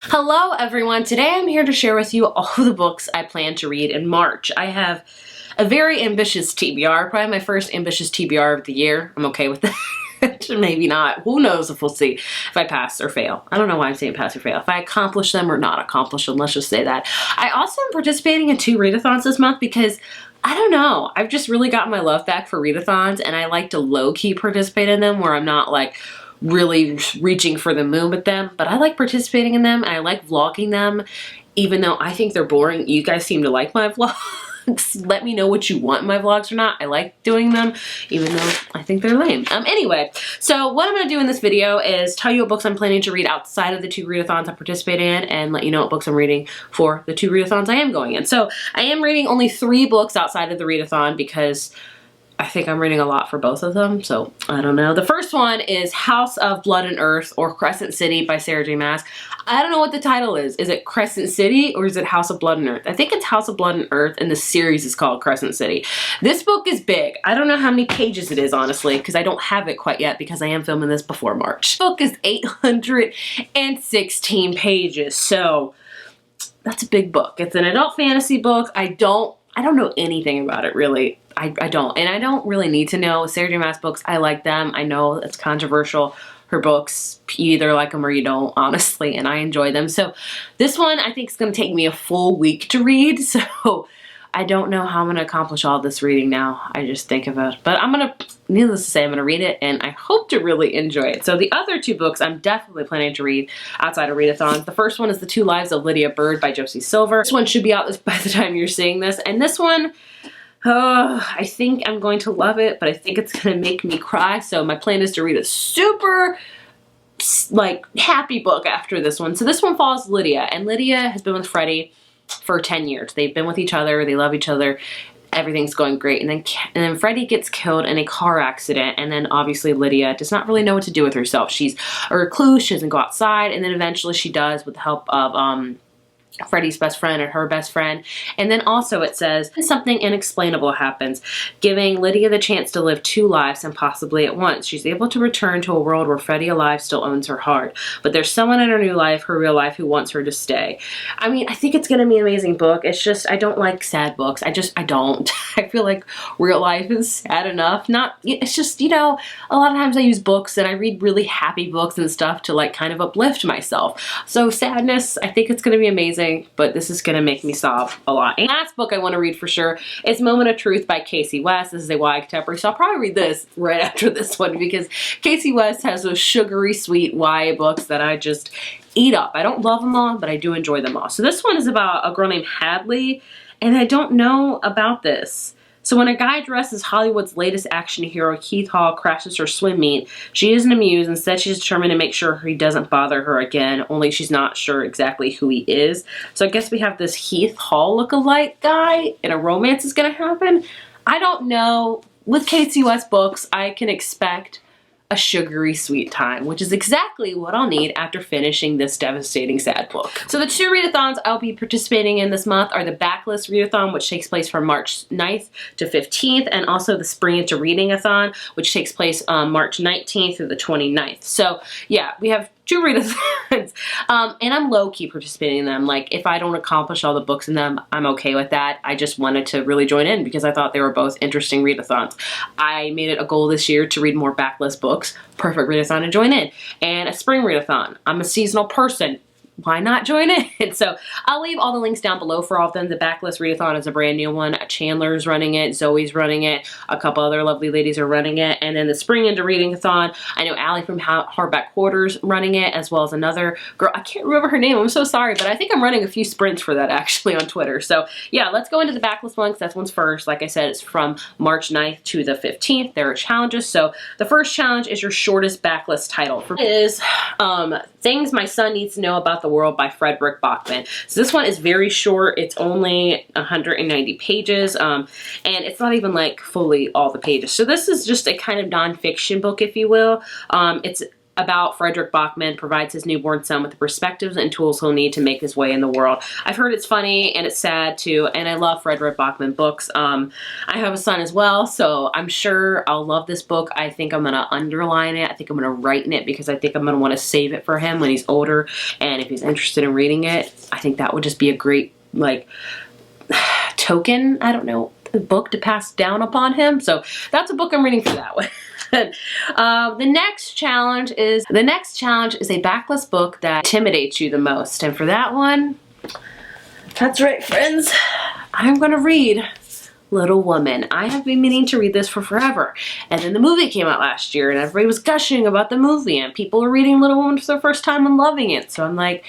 Hello everyone, today I'm here to share with you all the books I plan to read in March. I have a very ambitious TBR, probably my first ambitious TBR of the year. I'm okay with that. Maybe not. Who knows if we'll see if I pass or fail. I don't know why I'm saying pass or fail. If I accomplish them or not accomplish them, let's just say that. I also am participating in 2 readathons this month because I don't know. I've just really gotten my love back for readathons and I like to low-key participate in them where I'm not like really reaching for the moon with them, but I like participating in them and I like vlogging them, even though I think they're boring. You guys seem to like my vlogs. Let me know what you want in my vlogs or not. I like doing them, even though I think they're lame. Anyway, so what I'm gonna do in this video is tell you what books I'm planning to read outside of the 2 readathons I participate in and let you know what books I'm reading for the 2 readathons I am going in. So I am reading only 3 books outside of the readathon because I think I'm reading a lot for both of them, so I don't know. The first one is House of Blood and Earth, or Crescent City by Sarah J. Maas. I don't know what the title is. Is it Crescent City or is it House of Blood and Earth? I think it's House of Blood and Earth and the series is called Crescent City. This book is big. I don't know how many pages it is, honestly, because I don't have it quite yet because I am filming this before March. The book is 816 pages, so that's a big book. It's an adult fantasy book. I don't know anything about it, really. I don't. And I don't really need to know. Sarah J. Maas books, I like them. I know it's controversial. Her books, you either like them or you don't, honestly, and I enjoy them. So this one, I think, is going to take me a full week to read. So I don't know how I'm going to accomplish all this reading now. I just think of it. But I'm going to, needless to say, I'm going to read it, and I hope to really enjoy it. So the other 2 books I'm definitely planning to read outside of readathons. The first one is The 2 Lives of Lydia, Byrd by Josie Silver. This one should be out by the time you're seeing this. And this one, I think I'm going to love it, but I think it's going to make me cry. So my plan is to read a super happy book after this one. So this one follows Lydia, and Lydia has been with Freddie for 10 years. They've been with each other. They love each other. Everything's going great. And then Freddie gets killed in a car accident. And then obviously Lydia does not really know what to do with herself. She's a recluse. She doesn't go outside. And then eventually she does with the help of, Freddie's best friend and her best friend. And then also it says something inexplainable happens, giving Lydia the chance to live 2 lives and possibly at once. She's able to return to a world where Freddie alive still owns her heart, but there's someone in her new life, her real life, who wants her to stay. I mean, I think it's gonna be an amazing book. It's just, I don't like sad books. I don't. I feel like real life is sad enough. It's just, you know, a lot of times I use books and I read really happy books and stuff to like kind of uplift myself. So sadness, I think it's gonna be amazing. But this is gonna make me sob a lot. And last book I want to read for sure is Moment of Truth by Casey West. This is a YA contemporary, so I'll probably read this right after this one because Casey West has those sugary sweet YA books that I just eat up. I don't love them all, but I do enjoy them all. So this one is about a girl named Hadley, and I don't know about this. So when a guy dressed as Hollywood's latest action hero, Keith Hall, crashes her swim meet, she isn't amused. Instead, she's determined to make sure he doesn't bother her again, only she's not sure exactly who he is. So I guess we have this Keith Hall look-alike guy, and a romance is going to happen. I don't know. With Casey West books, I can expect a sugary sweet time, which is exactly what I'll need after finishing this devastating sad book. So the 2 readathons I'll be participating in this month are the Backlist Readathon, which takes place from March 9th to 15th, and also the Springintoreadingathon, which takes place March 19th through the 29th. So yeah, we have 2 readathons, and I'm low-key participating in them. Like, if I don't accomplish all the books in them, I'm okay with that. I just wanted to really join in because I thought they were both interesting readathons. I made it a goal this year to read more backlist books. Perfect readathon to join in. And a spring readathon. I'm a seasonal person. Why not join in? So I'll leave all the links down below for all of them. The Backlist Readathon is a brand new one. Chandler's running it. Zoe's running it. A couple other lovely ladies are running it. And then the Springintoreadingathon, I know Allie from Hardback Quarters running it, as well as another girl. I can't remember her name. I'm so sorry, but I think I'm running a few sprints for that actually on Twitter. So yeah, let's go into the Backlist one because that one's first. Like I said, it's from March 9th to the 15th. There are challenges. So the first challenge is your shortest backlist title. For is Things My Son Needs to Know About the World by Frederick Bachman. So this one is very short. It's only 190 pages, and it's not even like fully all the pages. So this is just a kind of nonfiction book, if you will. It's about Frederick Bachman provides his newborn son with the perspectives and tools he'll need to make his way in the world. I've heard it's funny and it's sad too, and I love Frederick Bachman books. I have a son as well, so I'm sure I'll love this book. I think I'm gonna underline it. I think I'm gonna write in it because I think I'm gonna want to save it for him when he's older, and if he's interested in reading it, I think that would just be a great, like, token, I don't know, book to pass down upon him. So that's a book I'm reading for that one. The next challenge is a backlist book that intimidates you the most. And for that one, that's right, friends, I'm gonna read Little Woman. I have been meaning to read this for forever. And then the movie came out last year and everybody was gushing about the movie and people were reading Little Woman for the first time and loving it. So I'm like,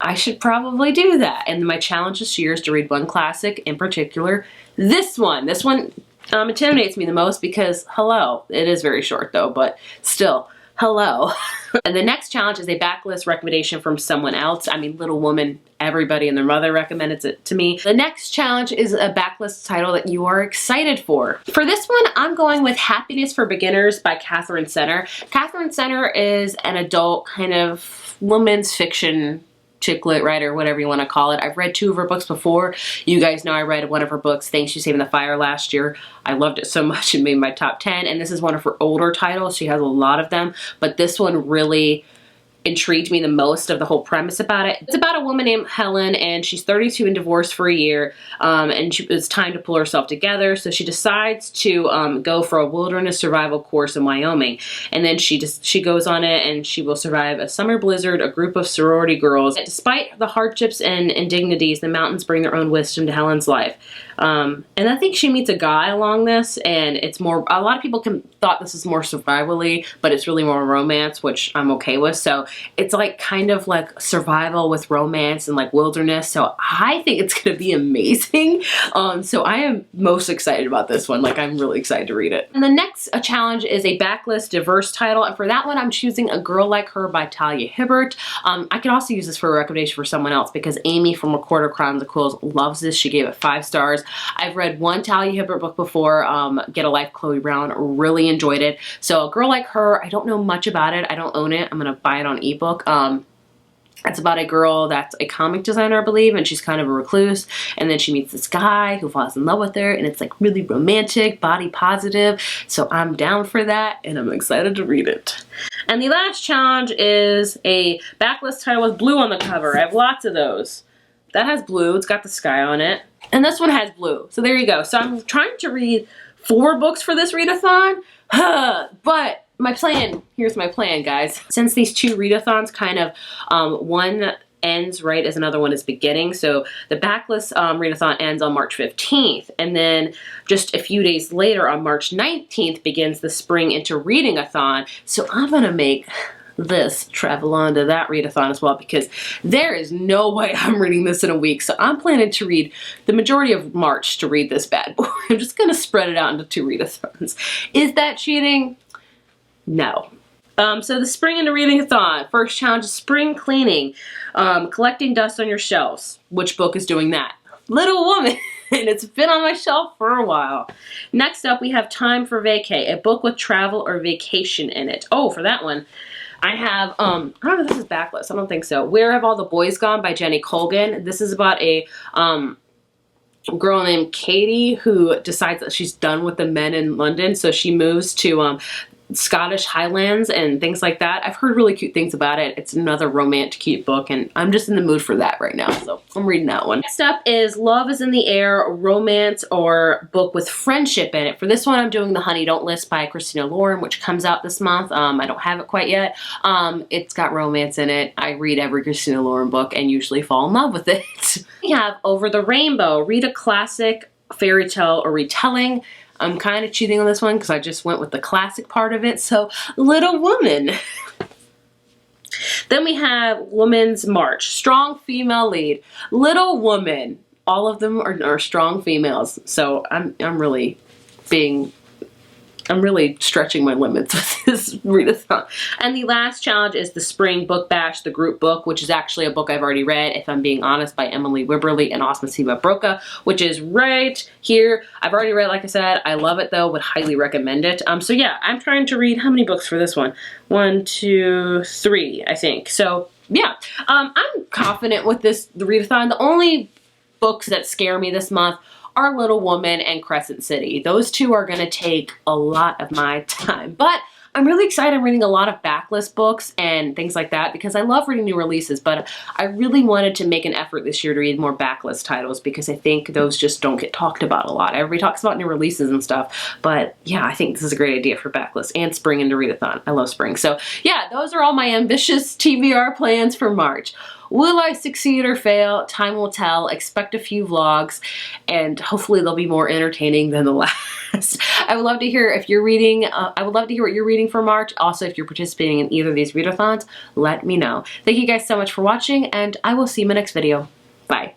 I should probably do that. And my challenge this year is to read one classic, in particular, this one. This one intimidates me the most because, hello, it is very short though, but still, hello. And the next challenge is a backlist recommendation from someone else. I mean, Little Woman, everybody and their mother recommended it to me. The next challenge is a backlist title that you are excited for. For this one, I'm going with Happiness for Beginners by Catherine Center. Catherine Center is an adult kind of woman's fiction chick lit writer, whatever you want to call it. I've read 2 of her books before. You guys know I read one of her books, Thanks You Saving the Fire, last year. I loved it so much it made my top 10, and this is one of her older titles. She has a lot of them, but this one really intrigued me the most of the whole premise about it. It's about a woman named Helen, and she's 32 and divorced for a year, and it's time to pull herself together, so she decides to go for a wilderness survival course in Wyoming. And then she goes on it, and she will survive a summer blizzard, a group of sorority girls. Despite the hardships and indignities, the mountains bring their own wisdom to Helen's life. And I think she meets a guy along this, and it's more, a lot of people thought this is more survivally, but it's really more romance, which I'm okay with. So it's like kind of like survival with romance and like wilderness. So I think it's gonna be amazing. So I am most excited about this one. Like, I'm really excited to read it. And the next challenge is a backlist diverse title, and for that one I'm choosing A Girl Like Her by Talia Hibbert. I can also use this for a recommendation for someone else because Amy from Recorder Chronicles loves this. She gave it 5 stars. I've read one Talia Hibbert book before, Get a Life, Chloe Brown, really enjoyed it. So A Girl Like Her, I don't know much about it. I don't own it. I'm gonna buy it on ebook. It's about a girl that's a comic designer, I believe, and she's kind of a recluse, and then she meets this guy who falls in love with her, and it's like really romantic, body positive, so I'm down for that, and I'm excited to read it. And the last challenge is a backlist title with blue on the cover. I have lots of those. That has blue, it's got the sky on it, and this one has blue, so there you go. So I'm trying to read 4 books for this readathon, but my plan, here's my plan, guys. Since these 2 readathons kind of, one ends right as another one is beginning, so the backlist readathon ends on March 15th, and then just a few days later on March 19th begins the Springintoreadingathon, so I'm gonna make this travel on to that readathon as well because there is no way I'm reading this in a week, so I'm planning to read the majority of March to read this bad boy. I'm just gonna spread it out into 2 readathons. Is that cheating? No. So the Springintoreadingathon, first challenge is spring cleaning, collecting dust on your shelves. Which book is doing that? Little Woman, and it's been on my shelf for a while. Next up, we have Time for Vacay, a book with travel or vacation in it. Oh, for that one, I have, I don't know if this is backlist, I don't think so. Where Have All the Boys Gone by Jenny Colgan. This is about a girl named Katie who decides that she's done with the men in London, so she moves to Scottish Highlands and things like that. I've heard really cute things about it. It's another romantic cute book, and I'm just in the mood for that right now, so I'm reading that one. Next up is Love is in the Air, a romance or book with friendship in it. For this one, I'm doing The Honey Don't List by Christina Lauren, which comes out this month. I don't have it quite yet. It's got romance in it. I read every Christina Lauren book and usually fall in love with it. We have Over the Rainbow, read a classic fairy tale or retelling. I'm kind of cheating on this one because I just went with the classic part of it, so Little Woman. Then we have Woman's March, strong female lead. Little Woman, all of them are strong females, so I'm really being I'm really stretching my limits with this readathon. And the last challenge is the Spring Book Bash, the group book, which is actually a book I've already read, if I'm being honest, by Emily Wibberley and Osmasiba Broca, which is right here. I've already read, like I said. I love it though, would highly recommend it. So yeah, I'm trying to read, how many books for this one? 1, 2, 3, I think. So yeah, I'm confident with the readathon. The only books that scare me this month are Little Woman and Crescent City. Those two are gonna take a lot of my time, but I'm really excited. I'm reading a lot of backlist books and things like that because I love reading new releases, but I really wanted to make an effort this year to read more backlist titles because I think those just don't get talked about a lot. Everybody talks about new releases and stuff, but yeah, I think this is a great idea for backlist and Spring into Readathon. I love spring. So yeah, those are all my ambitious TBR plans for March. Will I succeed or fail? Time will tell. Expect a few vlogs, and hopefully they'll be more entertaining than the last. I would love to hear if you're reading, I would love to hear what you're reading for March. Also, if you're participating in either of these readathons, let me know. Thank you guys so much for watching, and I will see you in my next video. Bye.